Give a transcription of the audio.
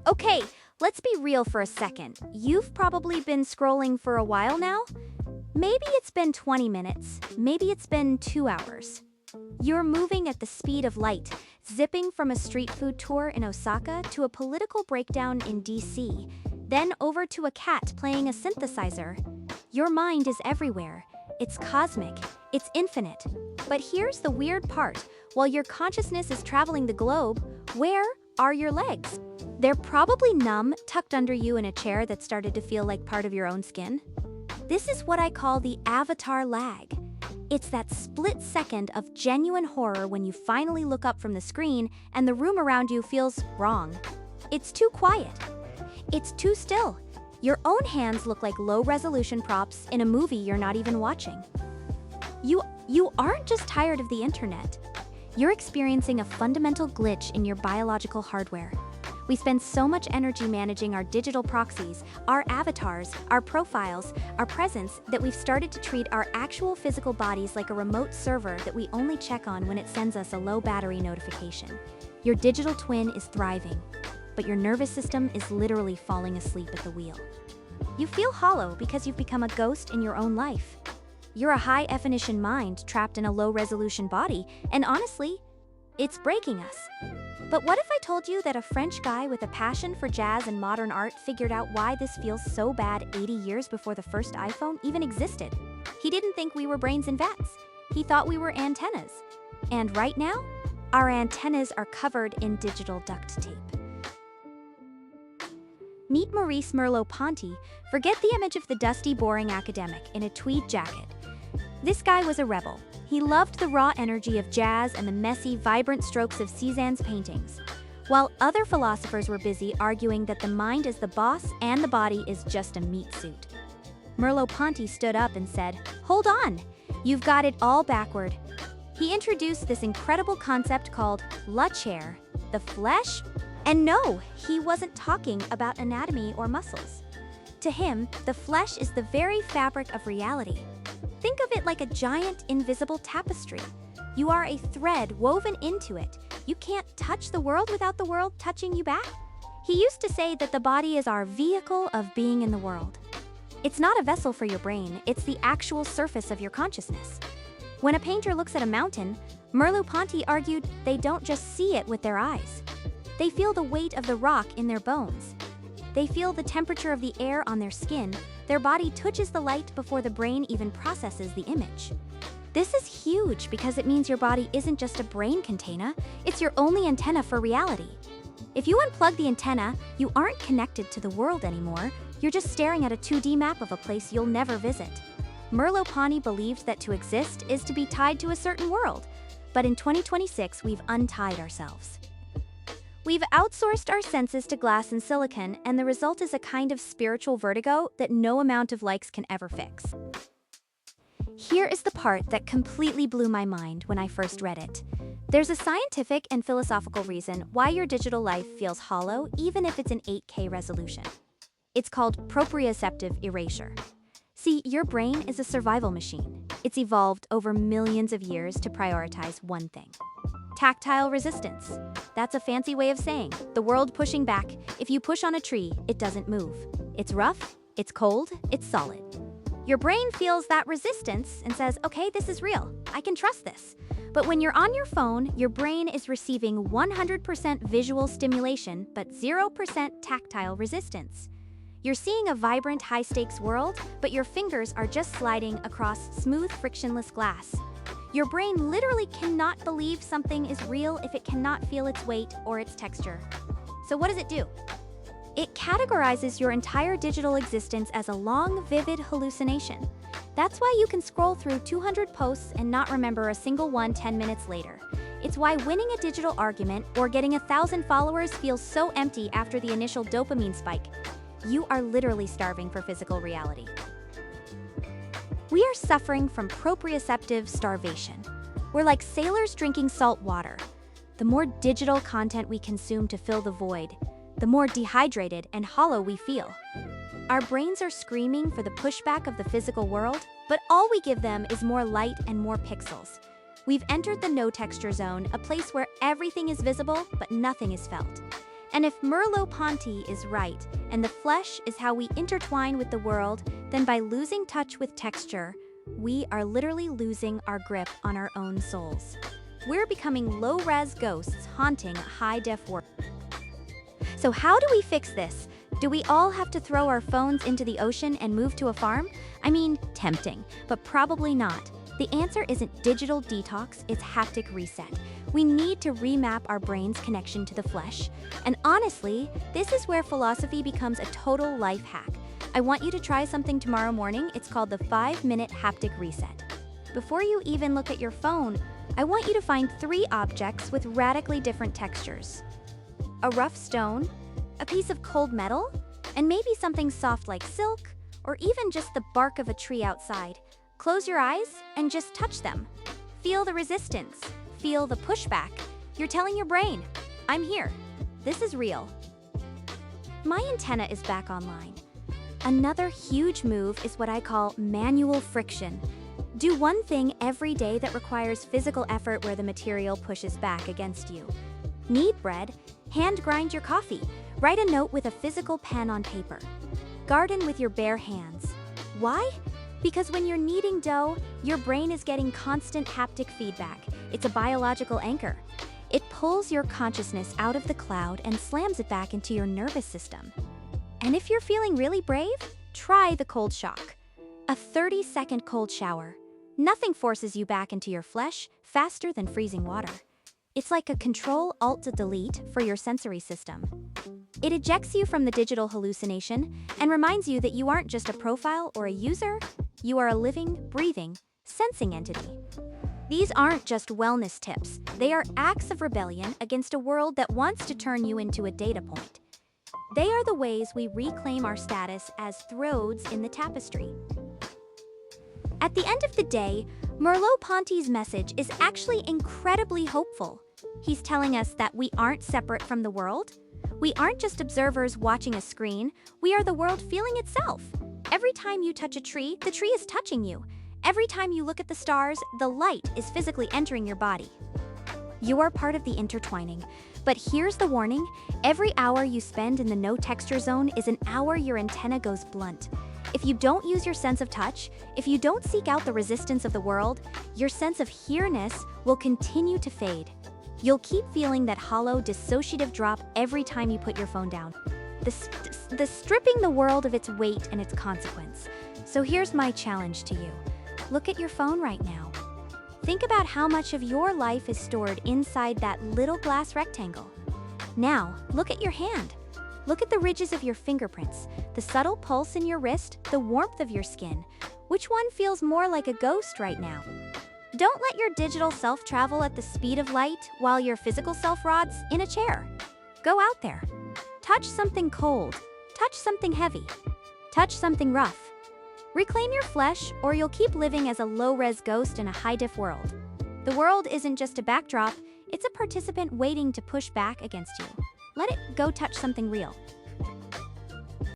Okay, let's be real for a second. You've probably been scrolling for a while now. Maybe it's been 20 minutes, maybe it's been 2 hours. You're moving at the speed of light, zipping from a street food tour in Osaka to a political breakdown in DC, then over to a cat playing a synthesizer. Your mind is everywhere. It's cosmic. It's infinite. But here's the weird part. While your consciousness is traveling the globe, where are your legs? They're probably numb, tucked under you in a chair that started to feel like part of your own skin. This is what I call the avatar lag. It's that split second of genuine horror when you finally look up from the screen and the room around you feels wrong. It's too quiet. It's too still. Your own hands look like low-resolution props in a movie you're not even watching. You aren't just tired of the internet. You're experiencing a fundamental glitch in your biological hardware. We spend so much energy managing our digital proxies, our avatars, our profiles, our presence, that we've started to treat our actual physical bodies like a remote server that we only check on when it sends us a low battery notification. Your digital twin is thriving, but your nervous system is literally falling asleep at the wheel. You feel hollow because you've become a ghost in your own life. You're a high-definition mind trapped in a low-resolution body, and honestly, it's breaking us. But what if I told you that a French guy with a passion for jazz and modern art figured out why this feels so bad 80 years before the first iPhone even existed? He didn't think we were brains in vats. He thought we were antennas. And right now, our antennas are covered in digital duct tape. Meet Maurice Merleau-Ponty. Forget the image of the dusty, boring academic in a tweed jacket. This guy was a rebel. He loved the raw energy of jazz and the messy, vibrant strokes of Cézanne's paintings, while other philosophers were busy arguing that the mind is the boss and the body is just a meat suit. Merleau-Ponty stood up and said, "Hold on, you've got it all backward." He introduced this incredible concept called la chair, the flesh. And no, he wasn't talking about anatomy or muscles. To him, the flesh is the very fabric of reality. Think of it like a giant, invisible tapestry. You are a thread woven into it. You can't touch the world without the world touching you back. He used to say that the body is our vehicle of being in the world. It's not a vessel for your brain, it's the actual surface of your consciousness. When a painter looks at a mountain, Merleau-Ponty argued they don't just see it with their eyes. They feel the weight of the rock in their bones. They feel the temperature of the air on their skin. Their body touches the light before the brain even processes the image. This is huge because it means your body isn't just a brain container, it's your only antenna for reality. If you unplug the antenna, you aren't connected to the world anymore, you're just staring at a 2D map of a place you'll never visit. Merleau-Ponty believed that to exist is to be tied to a certain world, but in 2026 we've untied ourselves. We've outsourced our senses to glass and silicon, and the result is a kind of spiritual vertigo that no amount of likes can ever fix. Here is the part that completely blew my mind when I first read it. There's a scientific and philosophical reason why your digital life feels hollow even if it's in 8K resolution. It's called proprioceptive erasure. See, your brain is a survival machine. It's evolved over millions of years to prioritize one thing. Tactile resistance. That's a fancy way of saying the world pushing back. If you push on a tree, it doesn't move. It's rough, it's cold, it's solid. Your brain feels that resistance and says, okay, this is real. I can trust this. But when you're on your phone, your brain is receiving 100% visual stimulation, but 0% tactile resistance. You're seeing a vibrant, high-stakes world, but your fingers are just sliding across smooth, frictionless glass. Your brain literally cannot believe something is real if it cannot feel its weight or its texture. So what does it do? It categorizes your entire digital existence as a long, vivid hallucination. That's why you can scroll through 200 posts and not remember a single one 10 minutes later. It's why winning a digital argument or getting 1,000 followers feels so empty after the initial dopamine spike. You are literally starving for physical reality. We are suffering from proprioceptive starvation. We're like sailors drinking salt water. The more digital content we consume to fill the void, the more dehydrated and hollow we feel. Our brains are screaming for the pushback of the physical world, but all we give them is more light and more pixels. We've entered the no-texture zone, a place where everything is visible but nothing is felt. And if Merleau-Ponty is right, and the flesh is how we intertwine with the world, then by losing touch with texture, we are literally losing our grip on our own souls. We're becoming low-res ghosts haunting a high-def world. So how do we fix this? Do we all have to throw our phones into the ocean and move to a farm? I mean, tempting, but probably not. The answer isn't digital detox, it's haptic reset. We need to remap our brain's connection to the flesh. And honestly, this is where philosophy becomes a total life hack. I want you to try something tomorrow morning. It's called the 5-minute haptic reset. Before you even look at your phone, I want you to find 3 objects with radically different textures. A rough stone, a piece of cold metal, and maybe something soft like silk, or even just the bark of a tree outside. Close your eyes and just touch them. Feel the resistance. Feel the pushback. You're telling your brain, I'm here. This is real. My antenna is back online. Another huge move is what I call manual friction. Do one thing every day that requires physical effort where the material pushes back against you. Knead bread, hand grind your coffee, write a note with a physical pen on paper. Garden with your bare hands. Why? Because when you're kneading dough, your brain is getting constant haptic feedback. It's a biological anchor. It pulls your consciousness out of the cloud and slams it back into your nervous system. And if you're feeling really brave, try the cold shock. A 30-second cold shower. Nothing forces you back into your flesh faster than freezing water. It's like a Control-Alt-Delete for your sensory system. It ejects you from the digital hallucination and reminds you that you aren't just a profile or a user, you are a living, breathing, sensing entity. These aren't just wellness tips, they are acts of rebellion against a world that wants to turn you into a data point. They are the ways we reclaim our status as threads in the tapestry. At the end of the day, Merleau-Ponty's message is actually incredibly hopeful. He's telling us that we aren't separate from the world. We aren't just observers watching a screen, we are the world feeling itself. Every time you touch a tree, the tree is touching you. Every time you look at the stars, the light is physically entering your body. You are part of the intertwining. But here's the warning, every hour you spend in the no texture zone is an hour your antenna goes blunt. If you don't use your sense of touch, if you don't seek out the resistance of the world, your sense of here-ness will continue to fade. You'll keep feeling that hollow, dissociative drop every time you put your phone down. The stripping the world of its weight and its consequence. So here's my challenge to you. Look at your phone right now. Think about how much of your life is stored inside that little glass rectangle. Now, look at your hand. Look at the ridges of your fingerprints, the subtle pulse in your wrist, the warmth of your skin. Which one feels more like a ghost right now? Don't let your digital self travel at the speed of light while your physical self rots in a chair. Go out there. Touch something cold. Touch something heavy. Touch something rough. Reclaim your flesh, or you'll keep living as a low-res ghost in a high-def world. The world isn't just a backdrop, it's a participant waiting to push back against you. Let it go touch something real.